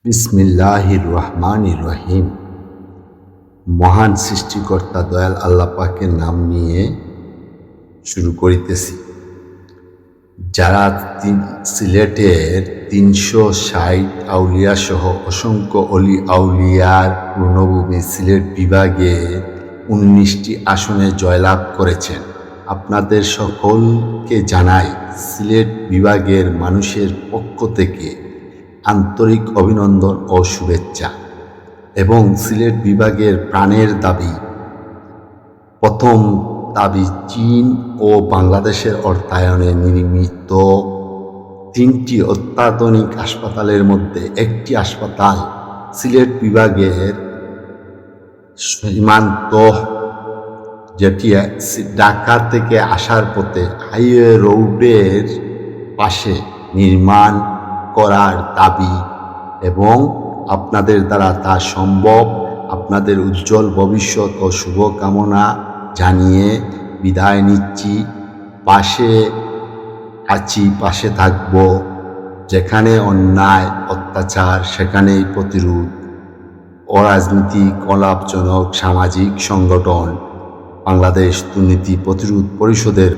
বিসমিল্লাহির রহমানির রহিম। মহান সৃষ্টিকর্তা দয়াল আল্লাহ পাকের নাম নিয়ে শুরু করিতেছি। যারা সিলেটের ৩৬০ আউলিয়া সহ অসংখ্য অলি আউলিয়ার পূর্ণভূমি সিলেট বিভাগে ১৯টি আসনে জয়লাভ করেছেন, আপনাদের সকলকে জানাই সিলেট বিভাগের মানুষের পক্ষ থেকে আন্তরিক অভিনন্দন ও শুভেচ্ছা। এবং সিলেট বিভাগের প্রাণের দাবি, প্রথম দাবি চীন ও বাংলাদেশের অর্থায়নে নির্মিত ৩টি অত্যাধুনিক হাসপাতালের মধ্যে একটি হাসপাতাল সিলেট বিভাগের সীমান্ত, যেটি ঢাকা থেকে আসার পথে হাইওয়ে রোডের পাশে নির্মাণ করার দাবি এবং আপনাদের দ্বারা তা সম্ভব। আপনাদের উজ্জ্বল ভবিষ্যৎ ও শুভকামনা জানিয়ে বিদায় নিচ্ছি। পাশে আছি, পাশে থাকব। যেখানে অন্যায় অত্যাচার সেখানেই প্রতিরোধ। অরাজনীতিক অলাভজনক সামাজিক সংগঠন বাংলাদেশ দুর্নীতি প্রতিরোধ পরিষদের